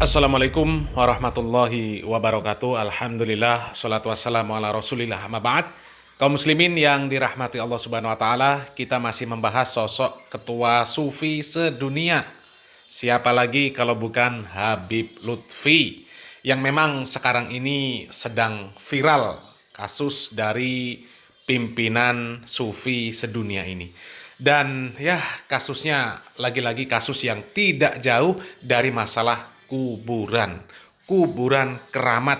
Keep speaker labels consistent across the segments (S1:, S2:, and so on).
S1: Assalamualaikum warahmatullahi wabarakatuh. Alhamdulillah, salatu wassalamu ala rasulillah, amma ba'd. Kaum muslimin yang dirahmati Allah subhanahu wa ta'ala, kita masih membahas sosok ketua sufi sedunia. Siapa lagi kalau bukan Habib Lutfi, yang memang sekarang ini sedang viral kasus dari pimpinan sufi sedunia ini. Dan ya, kasusnya lagi-lagi kasus yang tidak jauh dari masalah kuburan keramat.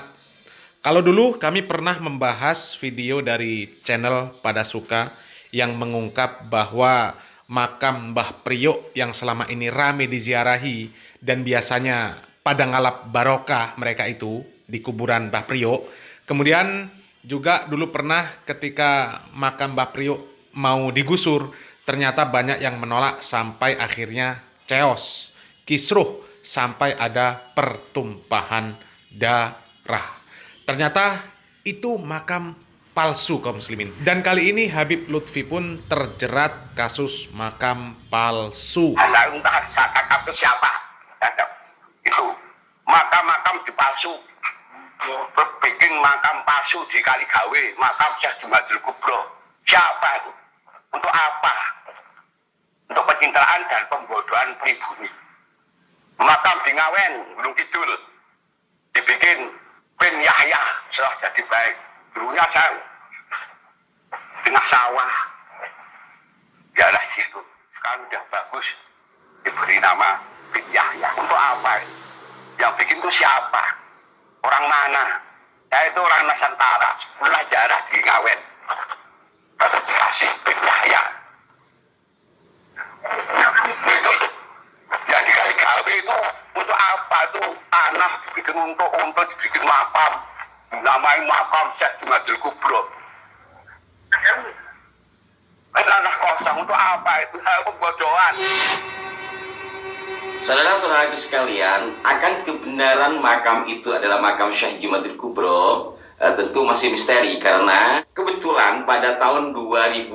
S1: Kalau dulu kami pernah membahas video dari channel Pada Suka yang mengungkap bahwa makam Mbah Priok yang selama ini ramai diziarahi dan biasanya pada ngalap barokah mereka itu di kuburan Mbah Priok. Kemudian juga dulu pernah ketika makam Mbah Priok mau digusur, ternyata banyak yang menolak sampai akhirnya chaos, kisruh, sampai ada pertumpahan darah. Ternyata itu makam palsu, kaum muslimin. Dan kali ini Habib Lutfi pun terjerat kasus makam palsu.
S2: Entah kata siapa itu makam-makam dipalsu, bikin makam palsu di Kaligawe, makam Syekh Jumadil Kubro. Siapa itu? Untuk apa? Untuk pencitraan dan pembodohan pribumi. Makam di Ngawen, Gunung Kidul, dibikin Ben Yahya setelah jadi baik. Dulunya saya tengah sawah, ya lah situ. Sekarang udah bagus, diberi nama Ben Yahya. Untuk apa? Yang bikin itu siapa? Orang mana? Saya itu orang Nusantara, sebelah jarah di Ngawen. Kata jelasin Ben Yahya. Itu yang di Kaligawe itu untuk apa tuh? Tanah dibikin untuk dibikin makam, namai makam Syekh Jumadil Kubro. Tanah kosong untuk apa itu? Pembodohan.
S3: Saudara-saudaraku sekalian, akan kebenaran makam itu adalah makam Syekh Jumadil Kubro tentu masih misteri, karena kebetulan pada tahun 2015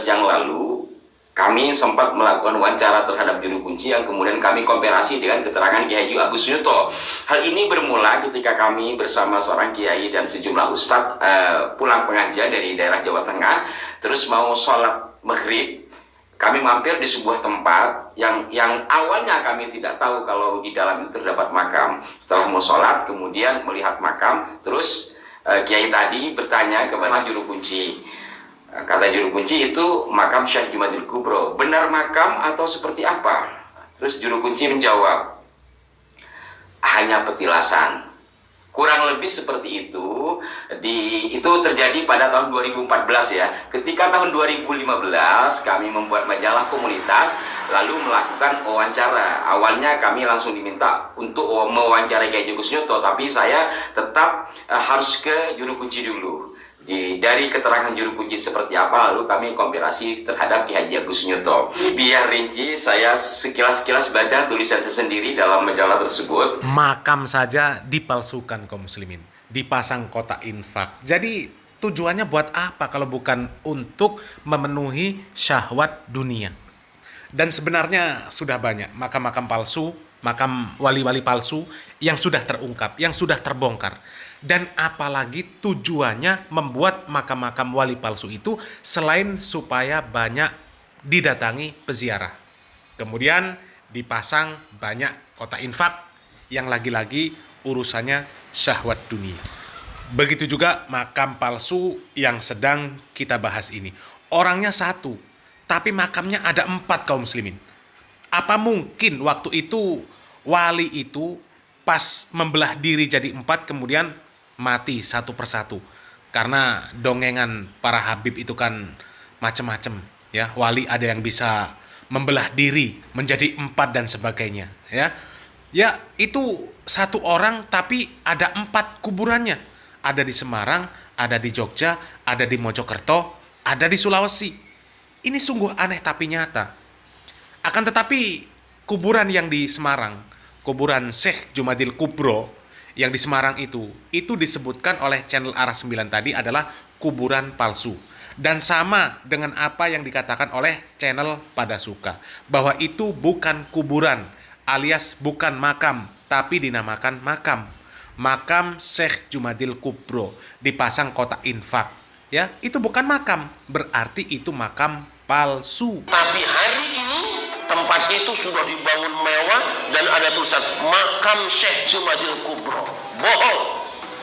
S3: yang lalu kami sempat melakukan wawancara terhadap juru kunci yang kemudian kami komparasi dengan keterangan Kiai Haji Agus Sunyuto. Hal ini bermula ketika kami bersama seorang kiai dan sejumlah ustadz pulang pengajian dari daerah Jawa Tengah, terus mau sholat maghrib. Kami mampir di sebuah tempat yang awalnya kami tidak tahu kalau di dalam itu terdapat makam. Setelah mau sholat, kemudian melihat makam, terus kiai tadi bertanya kepada juru kunci. Kata juru kunci itu makam Syekh Jumadil Kubro. Benar makam atau seperti apa? Terus juru kunci menjawab, hanya petilasan. Kurang lebih seperti itu. Itu terjadi pada tahun 2014 ya. Ketika tahun 2015 kami membuat majalah komunitas lalu melakukan wawancara. Awalnya kami langsung diminta untuk mewawancarai Kiai Agus Sunyuto, tapi saya tetap harus ke juru kunci dulu. Dari keterangan juru kunci seperti apa, lalu kami kompilasi terhadap Kiai Haji Agus Sunyuto. Biar rinci, saya sekilas-kilas baca tulisan saya sendiri dalam majalah tersebut.
S1: Makam saja dipalsukan, kaum muslimin, dipasang kotak infak. Jadi tujuannya buat apa kalau bukan untuk memenuhi syahwat dunia? Dan sebenarnya sudah banyak makam-makam palsu, makam wali-wali palsu yang sudah terungkap, yang sudah terbongkar. Dan apalagi tujuannya membuat makam-makam wali palsu itu selain supaya banyak didatangi peziarah. Kemudian dipasang banyak kotak infak yang lagi-lagi urusannya syahwat dunia. Begitu juga makam palsu yang sedang kita bahas ini. Orangnya satu, tapi makamnya ada 4, kaum muslimin. Apa mungkin waktu itu wali itu pas membelah diri jadi 4 kemudian mati satu persatu? Karena dongengan para habib itu kan macam-macam ya. Wali ada yang bisa membelah diri menjadi 4 dan sebagainya ya. Ya, itu satu orang tapi ada 4 kuburannya. Ada di Semarang, ada di Jogja, ada di Mojokerto, ada di Sulawesi. Ini sungguh aneh tapi nyata. Akan tetapi kuburan yang di Semarang, kuburan Syekh Jumadil Kubro yang di Semarang itu disebutkan oleh channel Arah 9 tadi adalah kuburan palsu. Dan sama dengan apa yang dikatakan oleh channel Pada Suka, bahwa itu bukan kuburan alias bukan makam tapi dinamakan makam. Makam Syekh Jumadil Kubro, dipasang kotak infak. Ya, itu bukan makam, berarti itu makam palsu.
S4: Tapi hari ini tempat itu sudah dibangun mewah dan ada tulisan makam Syekh Jumadil Kubro. Bohong.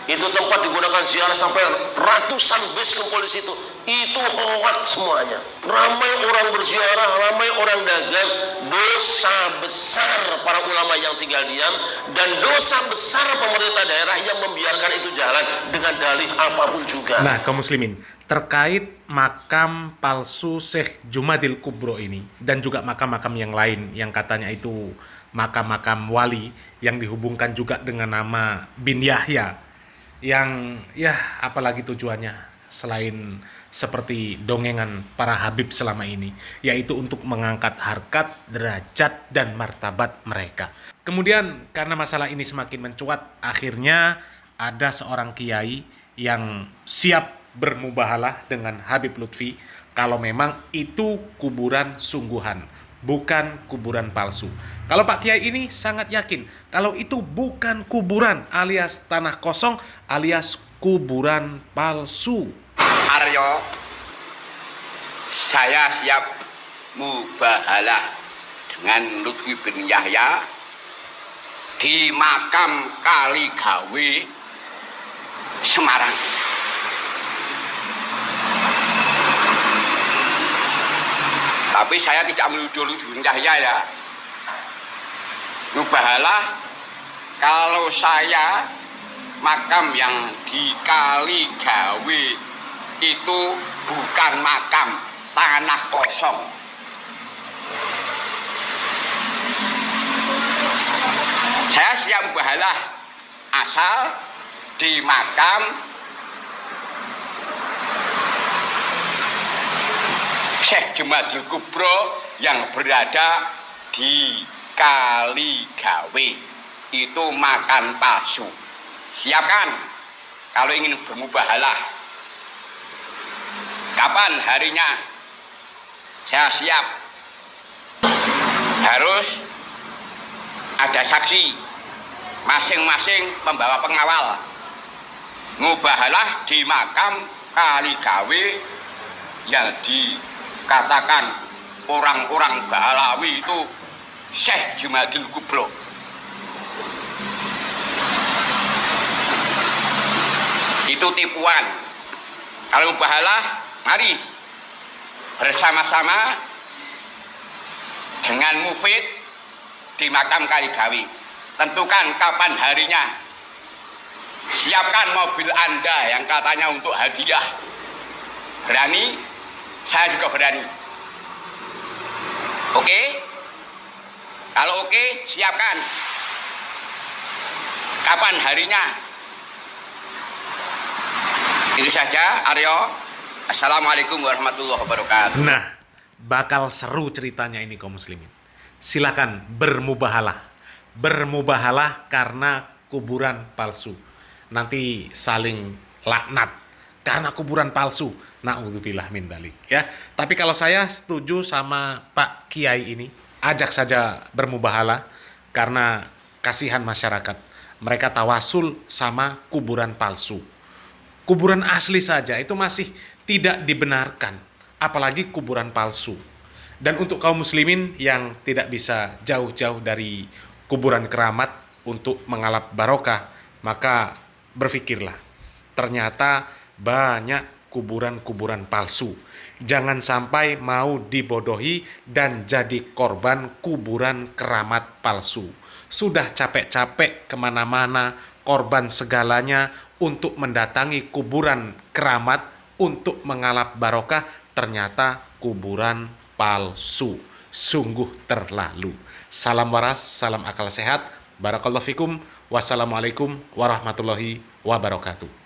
S4: Itu tempat digunakan ziarah sampai ratusan base kumpul di situ. Itu hoax semuanya. Ramai orang berziarah, ramai orang dagang. Dosa besar para ulama yang tinggal diam dan dosa besar pemerintah daerah yang membiarkan itu jalan dengan dalih apapun juga.
S1: Nah, kaum muslimin, terkait makam palsu Syekh Jumadil Kubro ini dan juga makam-makam yang lain yang katanya itu makam-makam wali yang dihubungkan juga dengan nama bin Yahya, yang ya apalagi tujuannya selain seperti dongengan para habib selama ini, yaitu untuk mengangkat harkat, derajat, dan martabat mereka. Kemudian karena masalah ini semakin mencuat, akhirnya ada seorang kiai yang siap bermubahalah dengan Habib Lutfi kalau memang itu kuburan sungguhan, bukan kuburan palsu. Kalau Pak Kiai ini sangat yakin kalau itu bukan kuburan alias tanah kosong alias kuburan palsu.
S2: Aryo, saya siap mubahalah dengan Lutfi bin Yahya di makam Kaligawe, Semarang. Tapi saya tidak menuduh Lutfi bin Yahya ya. Mubahalah kalau saya makam yang di Kaligawe itu bukan makam, tanah kosong. Saya siap mubahalah asal di makam Syekh Jumadil Kubro yang berada di Kaligawe. Itu makan palsu. Siapkan kalau ingin bermubahalah. Kapan harinya? Saya siap. Harus ada saksi, masing-masing pembawa pengawal. Mubahalah di makam Kaligawe yang dikatakan orang-orang Balawi itu Syekh Jumadil Kubro. Itu tipuan. Kalau mubahalah, mari bersama-sama dengan mufid di makam Kaligawe. Tentukan kapan harinya. Siapkan mobil Anda yang katanya untuk hadiah. Berani? Saya juga berani. Oke? Kalau oke, siapkan. Kapan harinya? Itu saja, Aryo. Assalamualaikum warahmatullahi wabarakatuh.
S1: Nah, bakal seru ceritanya ini kaum muslimin. Silakan bermubahalah. Bermubahalah karena kuburan palsu. Nanti saling laknat karena kuburan palsu. Na'udzubillah min dzalik ya. Tapi kalau saya setuju sama Pak Kiai ini, ajak saja bermubahalah karena kasihan masyarakat. Mereka tawasul sama kuburan palsu. Kuburan asli saja itu masih tidak dibenarkan, apalagi kuburan palsu. Dan untuk kaum muslimin yang tidak bisa jauh-jauh dari kuburan keramat untuk mengalap barokah, maka berpikirlah, ternyata banyak kuburan-kuburan palsu. Jangan sampai mau dibodohi dan jadi korban kuburan keramat palsu. Sudah capek-capek kemana-mana, korban segalanya untuk mendatangi kuburan keramat untuk mengalap barokah, ternyata kuburan palsu. Sungguh terlalu. Salam waras, salam akal sehat. Barakallahu fikum. Wassalamualaikum warahmatullahi wabarakatuh.